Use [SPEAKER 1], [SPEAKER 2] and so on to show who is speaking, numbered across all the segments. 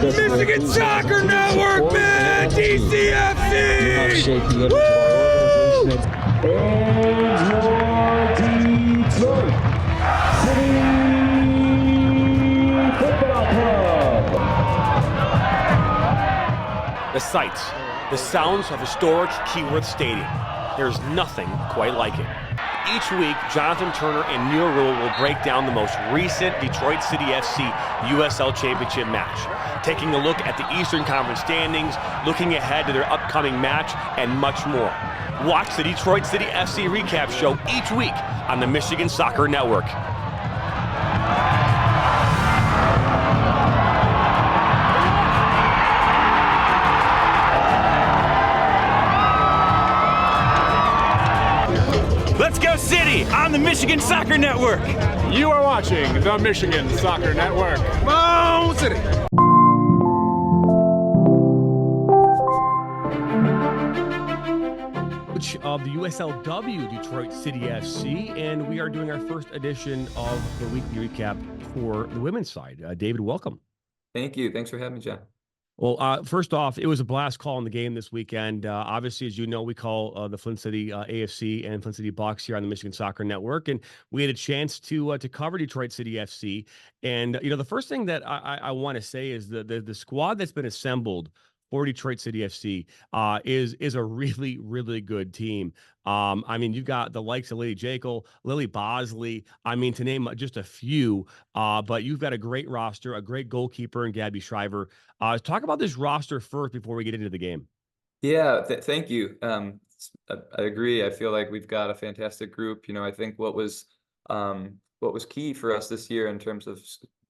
[SPEAKER 1] Michigan Soccer Network, man! DCFC! Woo!
[SPEAKER 2] And your Detroit City Football Club.
[SPEAKER 3] The sights, the sounds of historic Keyworth Stadium. There's nothing quite like it. Each week, Jonathan Turner and Neil Rule will break down the most recent Detroit City FC USL Championship match, taking a look at the Eastern Conference standings, looking ahead to their upcoming match, and much more. Watch the Detroit City FC recap show each week on the Michigan Soccer Network.
[SPEAKER 4] Let's go City on the Michigan Soccer Network.
[SPEAKER 5] You are watching the Michigan Soccer Network. Come on, City!
[SPEAKER 3] Of the USLW Detroit City FC, and we are doing our first edition of the weekly recap for the women's side. David, welcome.
[SPEAKER 6] Thank you. Thanks for having me, John.
[SPEAKER 3] Well, first off, it was a blast calling the game this weekend. Obviously, as you know, we call the Flint City AFC and Flint City Bucks here on the Michigan Soccer Network, and we had a chance to cover Detroit City FC. And the first thing that I want to say is the squad that's been assembled for Detroit City FC is a really, really good team. I mean, you've got the likes of Lily Jekyll, Lily Bosley, I mean, to name just a few, but you've got a great roster, a great goalkeeper in Gabby Shriver. Talk about this roster first before we get into the game.
[SPEAKER 6] Yeah, thank you. I agree. I feel like we've got a fantastic group. I think what was key for us this year in terms of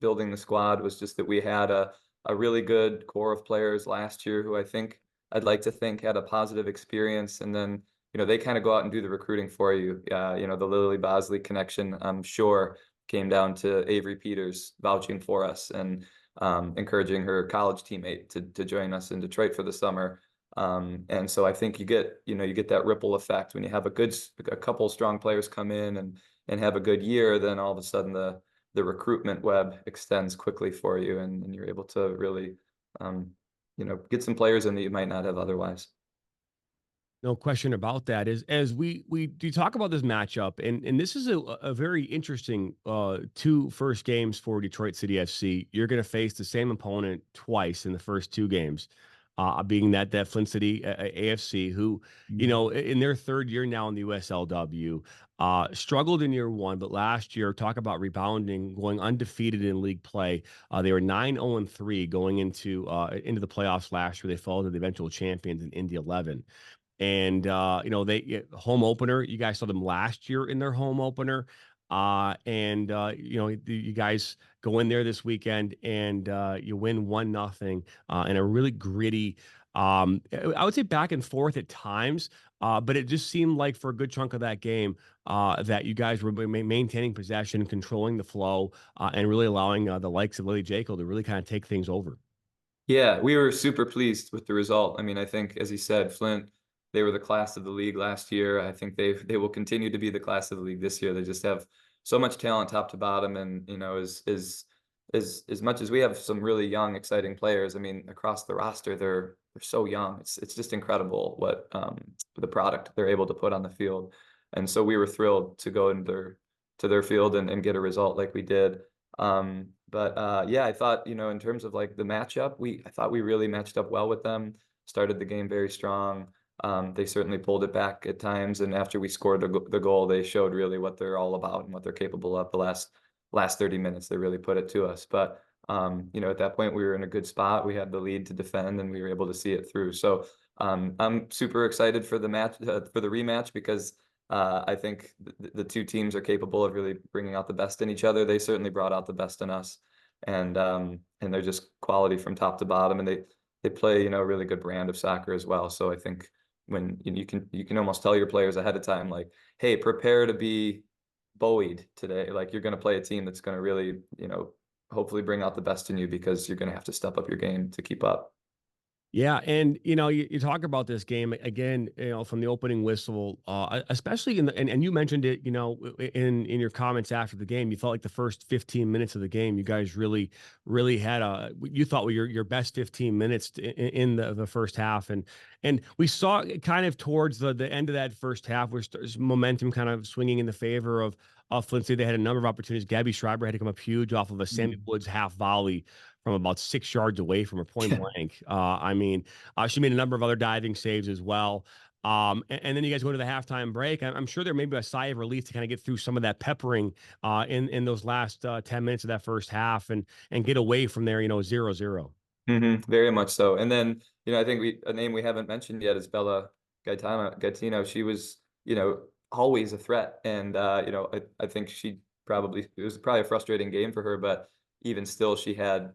[SPEAKER 6] building the squad was just that we had a really good core of players last year who I'd like to think had a positive experience. And then, they kind of go out and do the recruiting for you. The Lily Bosley connection, I'm sure, came down to Avery Peters vouching for us and encouraging her college teammate to join us in Detroit for the summer. And so I think you get that ripple effect when you have a couple strong players come in and have a good year, then all of a sudden the recruitment web extends quickly for you, and you're able to really, get some players in that you might not have otherwise.
[SPEAKER 3] No question about that. As we do talk about this matchup, and this is a very interesting two first games for Detroit City FC. You're going to face the same opponent twice in the first two games, being that Flint City AFC, who, in their third year now in the USLW, struggled in year one, but last year, talk about rebounding, going undefeated in league play. They were 9-0-3 going into the playoffs last year. They followed to the eventual champions in Indy 11. And, they home opener, you guys saw them last year in their home opener. You guys go in there this weekend and you win 1-0 in a really gritty, I would say back and forth at times, but it just seemed like for a good chunk of that game that you guys were maintaining possession, controlling the flow, and really allowing the likes of Lily Jekyll to really kind of take things over.
[SPEAKER 6] Yeah, we were super pleased with the result. I mean, I think, as you said, Flint, they were the class of the league last year. I think they will continue to be the class of the league this year. They just have so much talent top to bottom, and as much as we have some really young, exciting players, I mean, across the roster, they're so young. It's just incredible what the product they're able to put on the field. And so we were thrilled to go into their field and get a result like we did. I thought, in terms of like the matchup, I thought we really matched up well with them. Started the game very strong. They certainly pulled it back at times, and after we scored the goal, they showed really what they're all about and what they're capable of. The last 30 minutes, they really put it to us. But at that point, we were in a good spot. We had the lead to defend, and we were able to see it through. So I'm super excited for the match, for the rematch, because I think the two teams are capable of really bringing out the best in each other. They certainly brought out the best in us, and they're just quality from top to bottom, and they play a really good brand of soccer as well. So I think when you can almost tell your players ahead of time, like, hey, prepare to be buoyed today. Like, you're going to play a team that's going to really, hopefully bring out the best in you, because you're going to have to step up your game to keep up.
[SPEAKER 3] Yeah, and you talk about this game again, from the opening whistle, especially and you mentioned it, in your comments after the game. You felt like the first 15 minutes of the game, you guys really had you thought were your best 15 minutes in the first half, and we saw it kind of towards the end of that first half, where momentum kind of swinging in the favor of Flint City. They had a number of opportunities. Gabby Schreiber had to come up huge off of a Sammy Woods half volley from about 6 yards away from her point blank. I mean, she made a number of other diving saves as well. And then you guys go to the halftime break. I'm sure there may be a sigh of relief to kind of get through some of that peppering in those last 10 minutes of that first half and get away from there, 0-0.
[SPEAKER 6] Very much so. And then, I think a name we haven't mentioned yet is Gaetano. She was, always a threat. And, I think it was probably a frustrating game for her, but even still, she had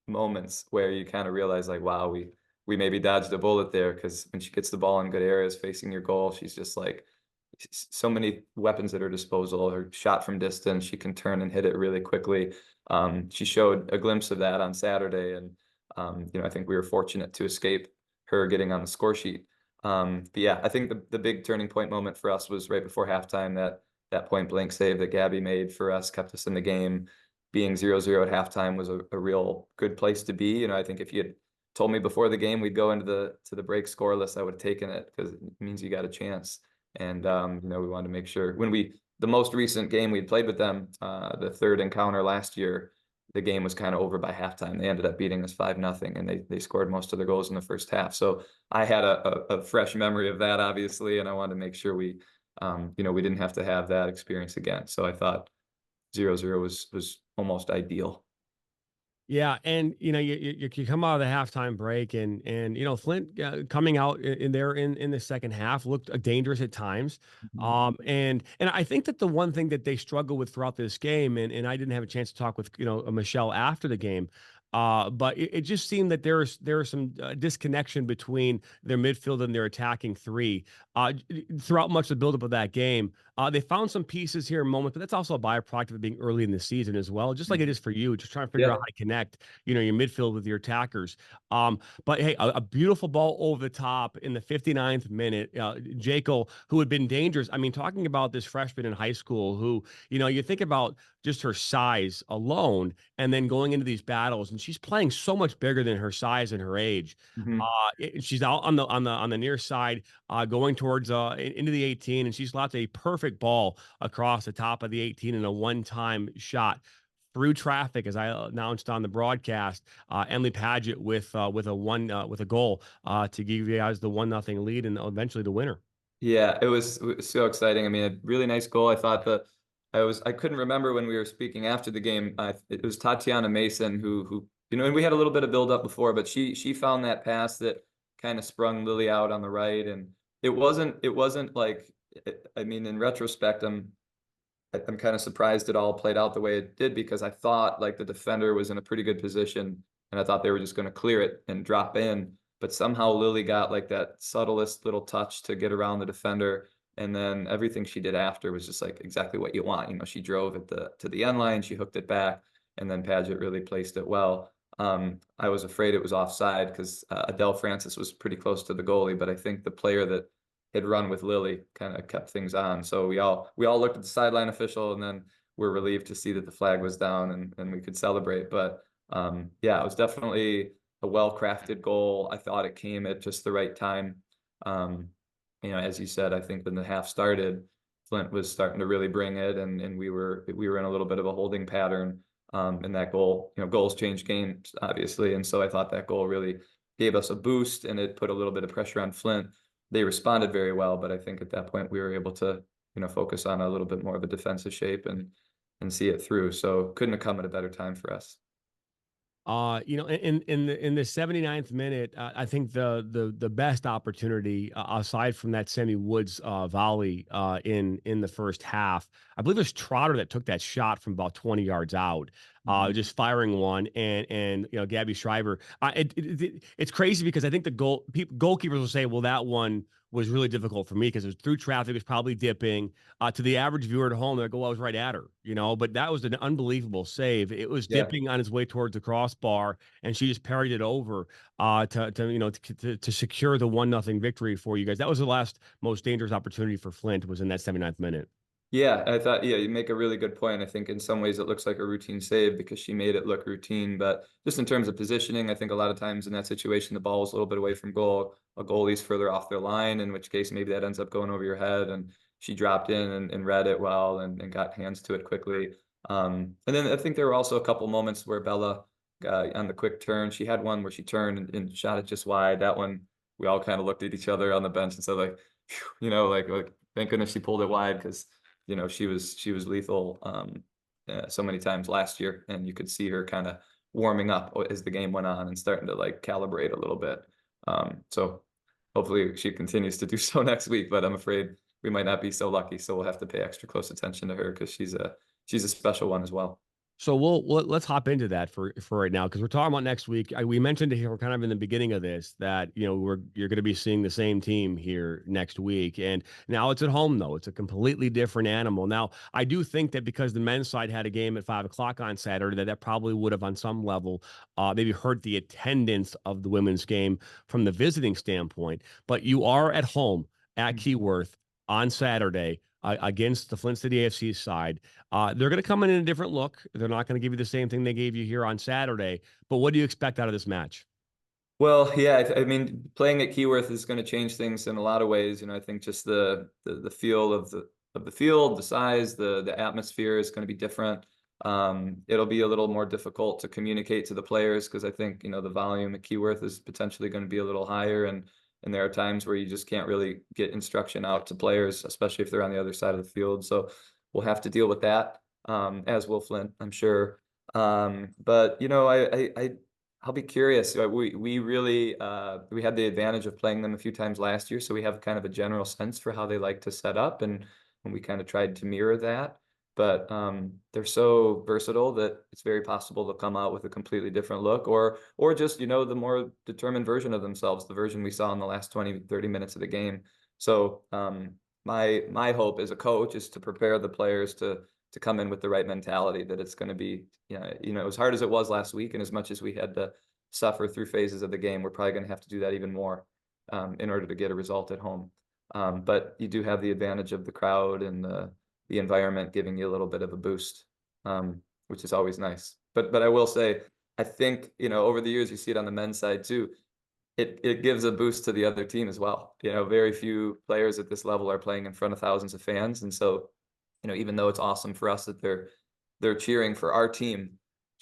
[SPEAKER 6] moments where you kind of realize, like, wow, we maybe dodged a bullet there, because when she gets the ball in good areas facing your goal, she's just like, so many weapons at her disposal. Her shot from distance, she can turn and hit it really quickly. She showed a glimpse of that on Saturday, and I think we were fortunate to escape her getting on the score sheet. But yeah, I think the big turning point moment for us was right before halftime. That point blank save that Gabby made for us kept us in the game. Being 0-0 at halftime was a real good place to be. I think if you had told me before the game we'd go into the break scoreless, I would have taken it, because it means you got a chance. And we wanted to make sure when the most recent game we'd played with them, the third encounter last year, the game was kind of over by halftime. They ended up beating us 5-0, and they scored most of their goals in the first half. So I had a fresh memory of that, obviously, and I wanted to make sure we didn't have to have that experience again. So I thought 0-0 was almost ideal.
[SPEAKER 3] Yeah, and you come out of the halftime break, and Flint coming out in there in the second half looked dangerous at times. And I think that the one thing that they struggle with throughout this game, and I didn't have a chance to talk with Michelle after the game, but it just seemed that there is some disconnection between their midfield and their attacking three throughout much of the buildup of that game. They found some pieces here in moments, but that's also a byproduct of it being early in the season as well, just like it is for you, just trying to figure out how to connect, your midfield with your attackers. But hey, a beautiful ball over the top in the 59th minute. Jekyll, who had been dangerous. I mean, talking about this freshman in high school who, you think about just her size alone, and then going into these battles, and she's playing so much bigger than her size and her age. She's out on the near side, going towards into the 18, and she's lost a perfect ball across the top of the 18 in a one-time shot through traffic, as I announced on the broadcast. Emily Paget with a goal to give you guys the 1-0 lead and eventually the winner.
[SPEAKER 6] Yeah, it was so exciting. I mean, a really nice goal. I thought I couldn't remember when we were speaking after the game. It was Tatiana Mason who and we had a little bit of build up before, but she found that pass that kind of sprung Lily out on the right, and it wasn't like, I mean, in retrospect, I'm kind of surprised it all played out the way it did, because I thought like the defender was in a pretty good position, and I thought they were just going to clear it and drop in. But somehow Lily got like that subtlest little touch to get around the defender. And then everything she did after was just like exactly what you want. She drove it to the end line, she hooked it back, and then Paget really placed it well. I was afraid it was offside, because Adele Francis was pretty close to the goalie, but I think the player that had run with Lily kind of kept things on. So we all looked at the sideline official, and then we're relieved to see that the flag was down and we could celebrate. But yeah, it was definitely a well-crafted goal. I thought it came at just the right time. As you said, I think when the half started, Flint was starting to really bring it, and we were in a little bit of a holding pattern. And that goal, goals change games, obviously. And so I thought that goal really gave us a boost, and it put a little bit of pressure on Flint. They responded very well, but I think at that point we were able to, focus on a little bit more of a defensive shape and see it through. So couldn't have come at a better time for us.
[SPEAKER 3] In the 79th minute, I think the best opportunity aside from that Sammy Woods volley in the first half, I believe it was Trotter that took that shot from about 20 yards out. just firing one, and Gabby Shriver. It's crazy because I think the goalkeepers will say, well, that one was really difficult for me because it was through traffic, it was probably dipping. To the average viewer at home, they go, I was right at her, but that was an unbelievable save. It was
[SPEAKER 6] Yeah.
[SPEAKER 3] dipping on its way towards the crossbar, and she just parried it over to secure the 1-0 victory for you guys. That was the last most dangerous opportunity for Flint, was in that 79th minute.
[SPEAKER 6] Yeah, I thought, yeah, you make a really good point. I think in some ways it looks like a routine save because she made it look routine, but just in terms of positioning, I think a lot of times in that situation, the ball is a little bit away from goal. A goalie's further off their line, in which case maybe that ends up going over your head. And she dropped in and read it well and got hands to it quickly. And then I think there were also a couple moments where Bella, on the quick turn, she had one where she turned and shot it just wide. That one, we all kind of looked at each other on the bench and said, like, like thank goodness she pulled it wide, because she was lethal so many times last year, and you could see her kind of warming up as the game went on and starting to like calibrate a little bit. So hopefully she continues to do so next week, but I'm afraid we might not be so lucky. So we'll have to pay extra close attention to her because she's a special one as well.
[SPEAKER 3] So let's hop into that for right now, because we're talking about next week. We mentioned here, we're kind of in the beginning of this, that you're going to be seeing the same team here next week, and now it's at home though. It's a completely different animal. Now I do think that because the men's side had a game at 5 o'clock on Saturday, that probably would have on some level maybe hurt the attendance of the women's game from the visiting standpoint. But you are at home at Keyworth on Saturday against the Flint City AFC side. They're going to come in a different look. They're not going to give you the same thing they gave you here on Saturday. But what do you expect out of this match?
[SPEAKER 6] Well, yeah, I mean, playing at Keyworth is going to change things in a lot of ways. I think just the feel of the field, the size, the atmosphere is going to be different. It'll be a little more difficult to communicate to the players because I think the volume at Keyworth is potentially going to be a little higher, and there are times where you just can't really get instruction out to players, especially if they're on the other side of the field. So we'll have to deal with that, as will Flint, I'm sure. But I'll be curious. We really we had the advantage of playing them a few times last year, so we have kind of a general sense for how they like to set up, and we kind of tried to mirror that. But they're so versatile that it's very possible they'll come out with a completely different look, or just the more determined version of themselves, the version we saw in the last 20-30 minutes of the game. So my hope as a coach is to prepare the players to come in with the right mentality, that it's going to be as hard as it was last week, and as much as we had to suffer through phases of the game, we're probably going to have to do that even more in order to get a result at home. But you do have the advantage of the crowd and the environment giving you a little bit of a boost, which is always nice. But I will say, I think, over the years, you see it on the men's side too, it gives a boost to the other team as well. Very few players at this level are playing in front of thousands of fans. And so, even though it's awesome for us that they're cheering for our team,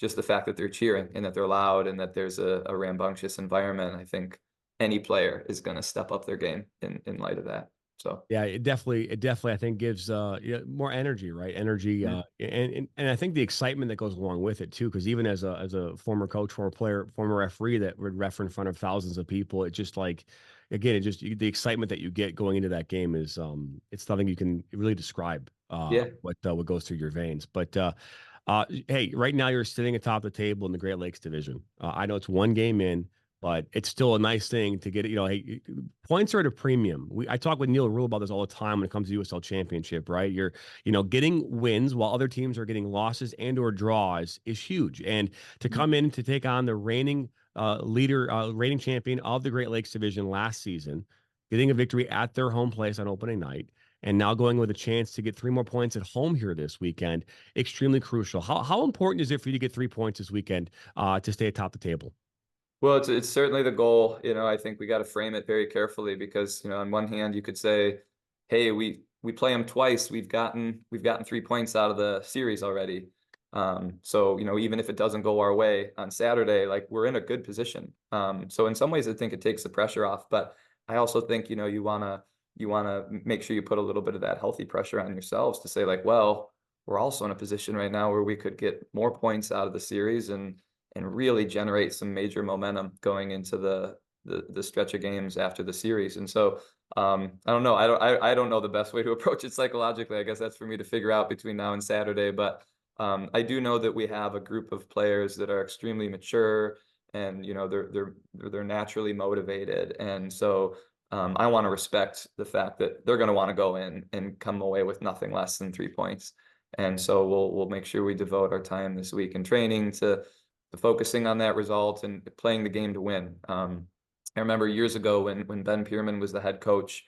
[SPEAKER 6] just the fact that they're cheering and that they're loud and that there's a rambunctious environment, I think any player is going to step up their game in light of that. So
[SPEAKER 3] yeah, it definitely I think gives more energy, right? Energy, and I think the excitement that goes along with it too. Because even as a former coach, former player, former referee that would ref in front of thousands of people, it just the excitement that you get going into that game is it's nothing you can really describe. What goes through your veins, but. Hey, right now you're sitting atop the table in the Great Lakes Division. I know it's one game in, but it's still a nice thing to get. Hey, points are at a premium. I talk with Neil Rule about this all the time when it comes to USL Championship, right? You're, getting wins while other teams are getting losses and/or draws is huge. And to come in to take on the reigning reigning champion of the Great Lakes Division last season, getting a victory at their home place on opening night, and now going with a chance to get 3 more points at home here this weekend, extremely crucial. How important is it for you to get 3 points this weekend to stay atop the table?
[SPEAKER 6] Well, it's certainly the goal. I think we got to frame it very carefully because, on one hand, you could say, hey, we play them twice. We've gotten 3 points out of the series already. So, even if it doesn't go our way on Saturday, like, we're in a good position. So in some ways, I think it takes the pressure off. But I also think, you want to make sure you put a little bit of that healthy pressure on yourselves to say, like, well, we're also in a position right now where we could get more points out of the series and really generate some major momentum going into the stretch of games after the series. And so I don't know. I don't know the best way to approach it psychologically. I guess that's for me to figure out between now and Saturday. But I do know that we have a group of players that are extremely mature, and they're naturally motivated, and so I want to respect the fact that they're going to want to go in and come away with nothing less than 3 points. And so we'll make sure we devote our time this week in training to focusing on that result and playing the game to win. I remember years ago when Ben Pierman was the head coach,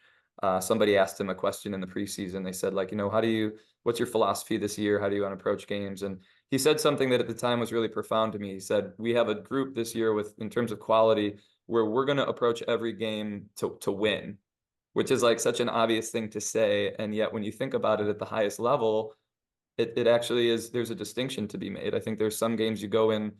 [SPEAKER 6] somebody asked him a question in the preseason. They said, like, what's your philosophy this year? How do you want to approach games? And he said something that at the time was really profound to me. He said, we have a group this year in terms of quality where we're going to approach every game to win, which is like such an obvious thing to say. And yet when you think about it at the highest level, it actually is, there's a distinction to be made. I think there's some games you go in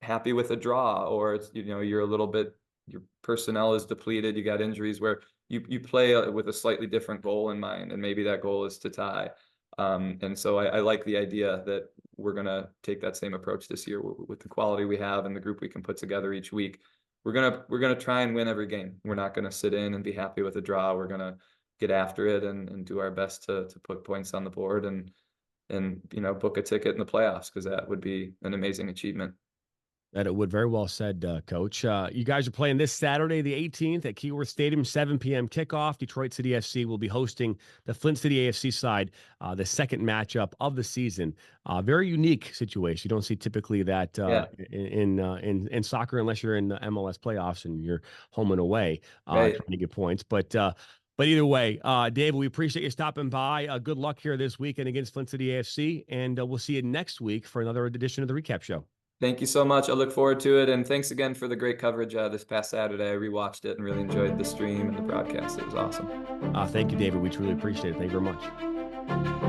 [SPEAKER 6] happy with a draw, or it's, you're a little bit, your personnel is depleted, you got injuries, where you play with a slightly different goal in mind, and maybe that goal is to tie. And so I like the idea that we're going to take that same approach this year with the quality we have and the group we can put together each week. We're going to try and win every game. We're not going to sit in and be happy with a draw. We're going to get after it and do our best to put points on the board and book a ticket in the playoffs, because that would be an amazing achievement.
[SPEAKER 3] That it would. Very well said, Coach. You guys are playing this Saturday, the 18th at Keyworth Stadium, 7 p.m. kickoff. Detroit City FC will be hosting the Flint City AFC side, the second matchup of the season. Very unique situation. You don't see typically that in soccer, unless you're in the MLS playoffs and you're home and away trying to get points. But either way, Dave, we appreciate you stopping by. Good luck here this weekend against Flint City AFC, and we'll see you next week for another edition of the Recap Show.
[SPEAKER 6] Thank you so much. I look forward to it. And thanks again for the great coverage this past Saturday. I rewatched it and really enjoyed the stream and the broadcast. It was awesome.
[SPEAKER 3] Thank you, David. We truly appreciate it. Thank you very much.